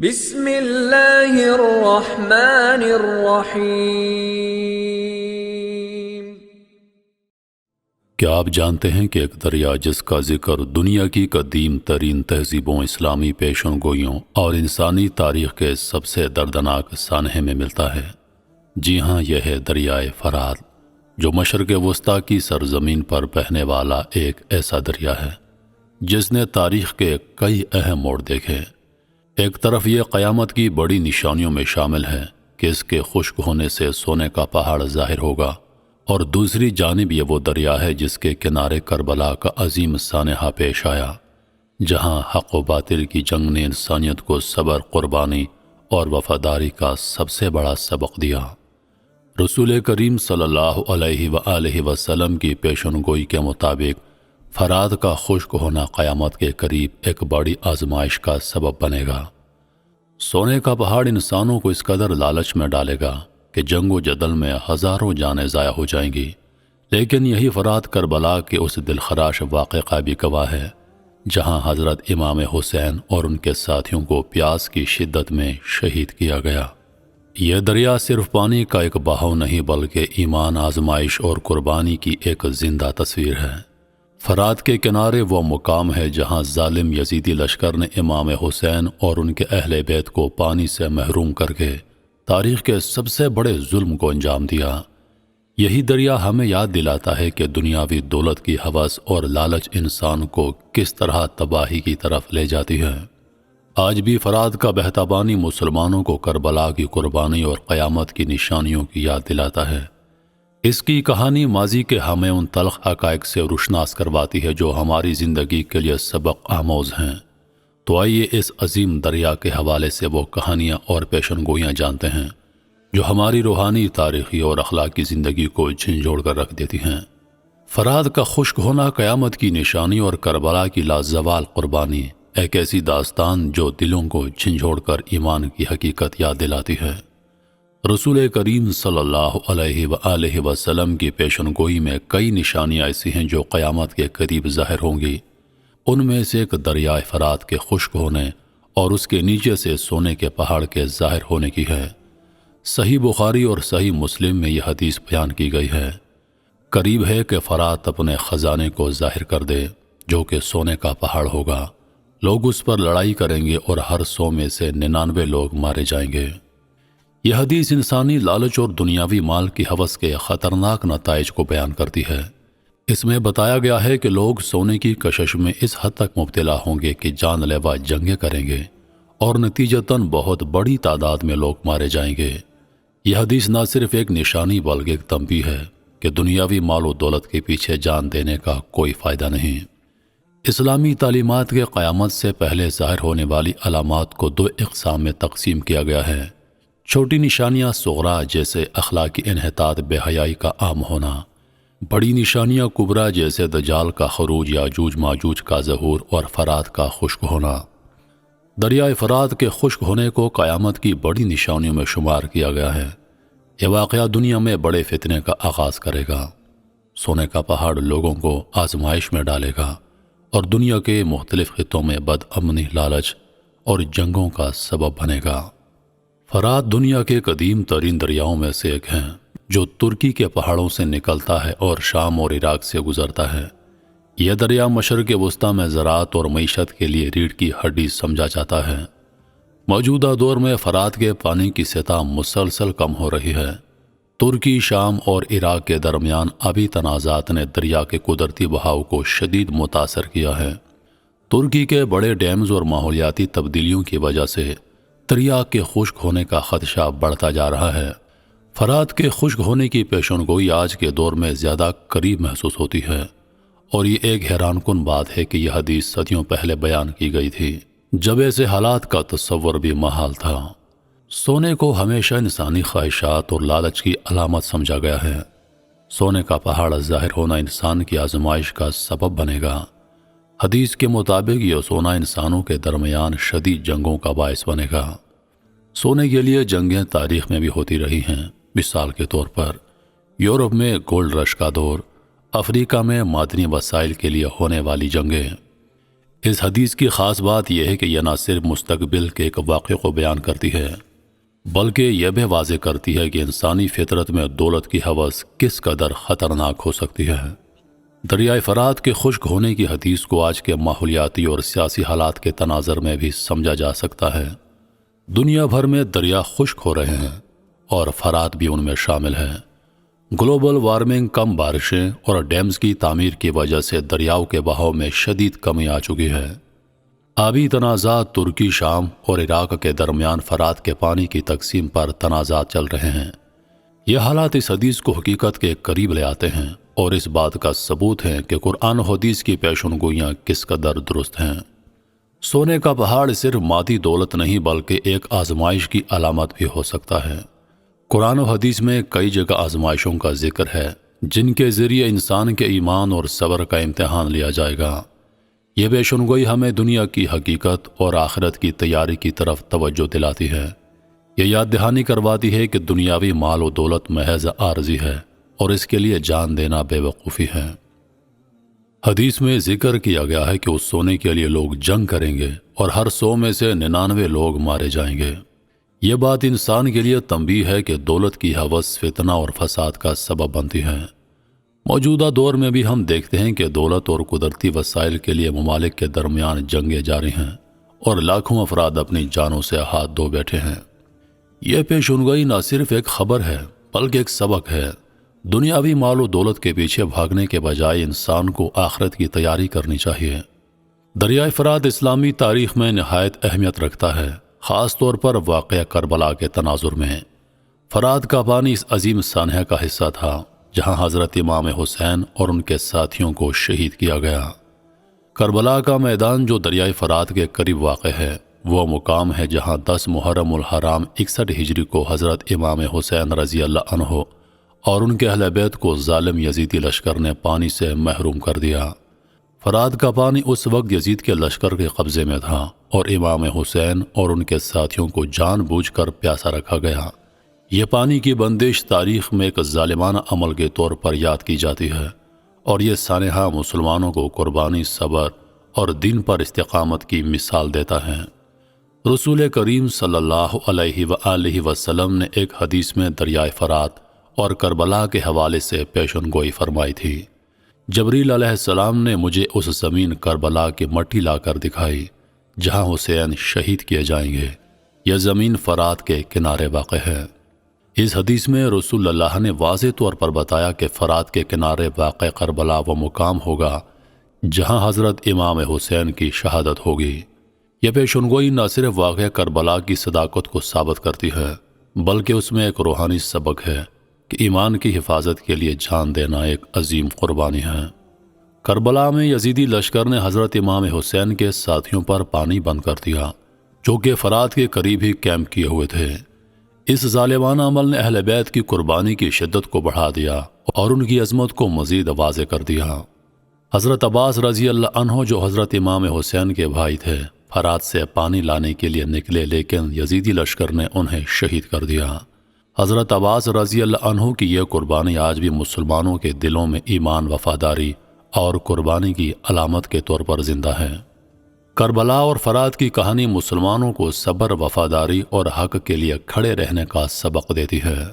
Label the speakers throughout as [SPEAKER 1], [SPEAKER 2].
[SPEAKER 1] بسم اللہ الرحمن الرحیم۔
[SPEAKER 2] کیا آپ جانتے ہیں کہ ایک دریا جس کا ذکر دنیا کی قدیم ترین تہذیبوں، اسلامی پیشن گوئیوں اور انسانی تاریخ کے سب سے دردناک سانحے میں ملتا ہے؟ جی ہاں، یہ ہے دریائے فرات، جو مشرق وسطیٰ کی سرزمین پر بہنے والا ایک ایسا دریا ہے جس نے تاریخ کے کئی اہم موڑ دیکھے۔ ایک طرف یہ قیامت کی بڑی نشانیوں میں شامل ہے کہ اس کے خشک ہونے سے سونے کا پہاڑ ظاہر ہوگا، اور دوسری جانب یہ وہ دریا ہے جس کے کنارے کربلا کا عظیم سانحہ پیش آیا، جہاں حق و باطل کی جنگ نے انسانیت کو صبر، قربانی اور وفاداری کا سب سے بڑا سبق دیا۔ رسول کریم صلی اللہ علیہ وآلہ وسلم کی پیشن گوئی کے مطابق فرات کا خشک ہونا قیامت کے قریب ایک بڑی آزمائش کا سبب بنے گا۔ سونے کا پہاڑ انسانوں کو اس قدر لالچ میں ڈالے گا کہ جنگ و جدل میں ہزاروں جانیں ضائع ہو جائیں گی، لیکن یہی فرات کربلا کے اس دلخراش واقعے کا بھی گواہ ہے، جہاں حضرت امام حسین اور ان کے ساتھیوں کو پیاس کی شدت میں شہید کیا گیا۔ یہ دریا صرف پانی کا ایک بہاؤ نہیں بلکہ ایمان، آزمائش اور قربانی کی ایک زندہ تصویر ہے۔ فرات کے کنارے وہ مقام ہے جہاں ظالم یزیدی لشکر نے امام حسین اور ان کے اہل بیت کو پانی سے محروم کر کے تاریخ کے سب سے بڑے ظلم کو انجام دیا۔ یہی دریا ہمیں یاد دلاتا ہے کہ دنیاوی دولت کی ہوس اور لالچ انسان کو کس طرح تباہی کی طرف لے جاتی ہے۔ آج بھی فرات کا بہتا پانی مسلمانوں کو کربلا کی قربانی اور قیامت کی نشانیوں کی یاد دلاتا ہے۔ اس کی کہانی ماضی کے ہمیں ان تلخ حقائق سے روشناس کرواتی ہے جو ہماری زندگی کے لیے سبق آموز ہیں۔ تو آئیے اس عظیم دریا کے حوالے سے وہ کہانیاں اور پیشن گوئیاں جانتے ہیں جو ہماری روحانی، تاریخی اور اخلاقی زندگی کو جھنجھوڑ کر رکھ دیتی ہیں۔ فرات کا خشک ہونا قیامت کی نشانی اور کربلا کی لازوال قربانی، ایک ایسی داستان جو دلوں کو جھنجھوڑ کر ایمان کی حقیقت یاد دلاتی ہے۔ رسول کریم صلی اللہ علیہ وآلہ وسلم کی پیشن گوئی میں کئی نشانیاں ایسی ہیں جو قیامت کے قریب ظاہر ہوں گی۔ ان میں سے ایک دریائے فرات کے خشک ہونے اور اس کے نیچے سے سونے کے پہاڑ کے ظاہر ہونے کی ہے۔ صحیح بخاری اور صحیح مسلم میں یہ حدیث بیان کی گئی ہے، قریب ہے کہ فرات اپنے خزانے کو ظاہر کر دے جو کہ سونے کا پہاڑ ہوگا۔ لوگ اس پر لڑائی کریں گے اور ہر 100 میں سے 99 لوگ مارے جائیں گے۔ یہ حدیث انسانی لالچ اور دنیاوی مال کی ہوس کے خطرناک نتائج کو بیان کرتی ہے۔ اس میں بتایا گیا ہے کہ لوگ سونے کی کشش میں اس حد تک مبتلا ہوں گے کہ جان لیوا جنگیں کریں گے اور نتیجتاً بہت بڑی تعداد میں لوگ مارے جائیں گے۔ یہ حدیث نہ صرف ایک نشانی بلکہ ایک تنبیہ ہے کہ دنیاوی مال و دولت کے پیچھے جان دینے کا کوئی فائدہ نہیں۔ اسلامی تعلیمات کے قیامت سے پہلے ظاہر ہونے والی علامات کو 2 اقسام میں تقسیم کیا گیا ہے۔ چھوٹی نشانیاں صغرا جیسے اخلاقی انحطاط، بے حیائی کا عام ہونا، بڑی نشانیاں کبرا جیسے دجال کا خروج، یاجوج ماجوج کا ظہور اور فرات کا خشک ہونا۔ دریائے فرات کے خشک ہونے کو قیامت کی بڑی نشانیوں میں شمار کیا گیا ہے۔ یہ واقعہ دنیا میں بڑے فتنے کا آغاز کرے گا۔ سونے کا پہاڑ لوگوں کو آزمائش میں ڈالے گا اور دنیا کے مختلف خطوں میں بدامنی، لالچ اور جنگوں کا سبب بنے گا۔ فرات دنیا کے قدیم ترین دریاؤں میں سے ایک ہیں جو ترکی کے پہاڑوں سے نکلتا ہے اور شام اور عراق سے گزرتا ہے۔ یہ دریا مشرق وسطیٰ میں زراعت اور معیشت کے لیے ریڑھ کی ہڈی سمجھا جاتا ہے۔ موجودہ دور میں فرات کے پانی کی سطح مسلسل کم ہو رہی ہے۔ ترکی، شام اور عراق کے درمیان آبی تنازعات نے دریا کے قدرتی بہاؤ کو شدید متاثر کیا ہے۔ ترکی کے بڑے ڈیمز اور ماحولیاتی تبدیلیوں کی وجہ سے دریا کے خشک ہونے کا خدشہ بڑھتا جا رہا ہے۔ فرات کے خشک ہونے کی پیشن گوئی آج کے دور میں زیادہ قریب محسوس ہوتی ہے، اور یہ ایک حیران کن بات ہے کہ یہ حدیث صدیوں پہلے بیان کی گئی تھی جب ایسے حالات کا تصور بھی محال تھا۔ سونے کو ہمیشہ انسانی خواہشات اور لالچ کی علامت سمجھا گیا ہے۔ سونے کا پہاڑ ظاہر ہونا انسان کی آزمائش کا سبب بنے گا۔ حدیث کے مطابق یہ سونا انسانوں کے درمیان شدید جنگوں کا باعث بنے گا۔ سونے کے لیے جنگیں تاریخ میں بھی ہوتی رہی ہیں۔ مثال کے طور پر یورپ میں گولڈ رش کا دور، افریقہ میں معدنی وسائل کے لیے ہونے والی جنگیں۔ اس حدیث کی خاص بات یہ ہے کہ یہ نہ صرف مستقبل کے ایک واقعے کو بیان کرتی ہے بلکہ یہ بھی واضح کرتی ہے کہ انسانی فطرت میں دولت کی ہوس کس قدر خطرناک ہو سکتی ہے۔ دریائے فرات کے خشک ہونے کی حدیث کو آج کے ماحولیاتی اور سیاسی حالات کے تناظر میں بھی سمجھا جا سکتا ہے۔ دنیا بھر میں دریا خشک ہو رہے ہیں اور فرات بھی ان میں شامل ہے۔ گلوبل وارمنگ، کم بارشیں اور ڈیمز کی تعمیر کی وجہ سے دریاؤں کے بہاؤ میں شدید کمی آ چکی ہے۔ آبی تنازعات، ترکی، شام اور عراق کے درمیان فرات کے پانی کی تقسیم پر تنازعات چل رہے ہیں۔ یہ حالات اس حدیث کو حقیقت کے قریب لے آتے ہیں اور اس بات کا ثبوت ہے کہ قرآن و حدیث کی پیشن گوئیاں کس قدر درست ہیں۔ سونے کا پہاڑ صرف مادی دولت نہیں بلکہ ایک آزمائش کی علامت بھی ہو سکتا ہے۔ قرآن و حدیث میں کئی جگہ آزمائشوں کا ذکر ہے جن کے ذریعے انسان کے ایمان اور صبر کا امتحان لیا جائے گا۔ یہ پیشن گوئی ہمیں دنیا کی حقیقت اور آخرت کی تیاری کی طرف توجہ دلاتی ہے۔ یہ یاد دہانی کرواتی ہے کہ دنیاوی مال و دولت محض عارضی ہے اور اس کے لیے جان دینا بے وقوفی ہے۔ حدیث میں ذکر کیا گیا ہے کہ اس سونے کے لیے لوگ جنگ کریں گے اور ہر 100 میں سے 99 لوگ مارے جائیں گے۔ یہ بات انسان کے لیے تنبیہ ہے کہ دولت کی ہوس فتنہ اور فساد کا سبب بنتی ہے۔ موجودہ دور میں بھی ہم دیکھتے ہیں کہ دولت اور قدرتی وسائل کے لیے ممالک کے درمیان جنگیں جاری ہیں اور لاکھوں افراد اپنی جانوں سے ہاتھ دھو بیٹھے ہیں۔ یہ پیشنگوئی نہ صرف ایک خبر ہے بلکہ ایک سبق ہے۔ دنیاوی مال و دولت کے پیچھے بھاگنے کے بجائے انسان کو آخرت کی تیاری کرنی چاہیے۔ دریائے فرات اسلامی تاریخ میں نہایت اہمیت رکھتا ہے، خاص طور پر واقعہ کربلا کے تناظر میں۔ فرات کا پانی اس عظیم سانحہ کا حصہ تھا جہاں حضرت امام حسین اور ان کے ساتھیوں کو شہید کیا گیا۔ کربلا کا میدان جو دریائے فرات کے قریب واقع ہے وہ مقام ہے جہاں 10 محرم الحرام 61 ہجری کو حضرت امام حسین رضی اللہ عنہ اور ان کے اہل بیت کو ظالم یزیدی لشکر نے پانی سے محروم کر دیا۔ فرات کا پانی اس وقت یزید کے لشکر کے قبضے میں تھا اور امام حسین اور ان کے ساتھیوں کو جان بوجھ کر پیاسا رکھا گیا۔ یہ پانی کی بندش تاریخ میں ایک ظالمانہ عمل کے طور پر یاد کی جاتی ہے اور یہ سانحہ مسلمانوں کو قربانی، صبر اور دین پر استقامت کی مثال دیتا ہے۔ رسول کریم صلی اللہ علیہ وآلہ وسلم نے ایک حدیث میں دریائے فرات اور کربلا کے حوالے سے پیشن گوئی فرمائی تھی۔ جبریل علیہ السلام نے مجھے اس زمین کربلا کی مٹی لا کر دکھائی جہاں حسین شہید کیے جائیں گے۔ یہ زمین فرات کے کنارے واقع ہے۔ اس حدیث میں رسول اللہ نے واضح طور پر بتایا کہ فرات کے کنارے واقع کربلا وہ مقام ہوگا جہاں حضرت امام حسین کی شہادت ہوگی۔ یہ پیشنگوئی نہ صرف واقعہ کربلا کی صداقت کو ثابت کرتی ہے بلکہ اس میں ایک روحانی سبق ہے کہ ایمان کی حفاظت کے لیے جان دینا ایک عظیم قربانی ہے۔ کربلا میں یزیدی لشکر نے حضرت امام حسین کے ساتھیوں پر پانی بند کر دیا جو کہ فرات کے قریب ہی کیمپ کیے ہوئے تھے۔ اس ظالمانہ عمل نے اہل بیت کی قربانی کی شدت کو بڑھا دیا اور ان کی عظمت کو مزید واضح کر دیا۔ حضرت عباس رضی اللہ عنہ جو حضرت امام حسین کے بھائی تھے فرات سے پانی لانے کے لیے نکلے لیکن یزیدی لشکر نے انہیں شہید کر دیا۔ حضرت عباس رضی اللہ عنہ کی یہ قربانی آج بھی مسلمانوں کے دلوں میں ایمان، وفاداری اور قربانی کی علامت کے طور پر زندہ ہے۔ کربلا اور فرات کی کہانی مسلمانوں کو صبر، وفاداری اور حق کے لیے کھڑے رہنے کا سبق دیتی ہے۔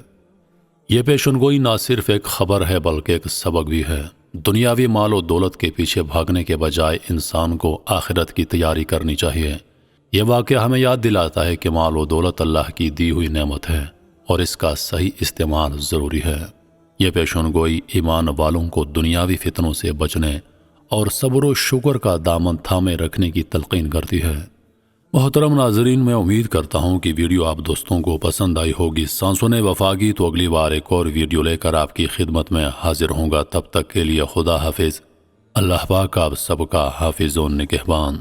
[SPEAKER 2] یہ پیشنگوئی نہ صرف ایک خبر ہے بلکہ ایک سبق بھی ہے۔ دنیاوی مال و دولت کے پیچھے بھاگنے کے بجائے انسان کو آخرت کی تیاری کرنی چاہیے۔ یہ واقعہ ہمیں یاد دلاتا ہے کہ مال و دولت اللہ کی دی ہوئی نعمت ہے اور اس کا صحیح استعمال ضروری ہے۔ یہ پیشنگوئی ایمان والوں کو دنیاوی فتنوں سے بچنے اور صبر و شکر کا دامن تھامے رکھنے کی تلقین کرتی ہے۔ محترم ناظرین، میں امید کرتا ہوں کہ ویڈیو آپ دوستوں کو پسند آئی ہوگی۔ سانسوں وفا کی تو اگلی بار ایک اور ویڈیو لے کر آپ کی خدمت میں حاضر ہوں گا۔ تب تک کے لیے خدا حافظ۔ اللہ پاک آپ سب کا حافظ و نگہبان۔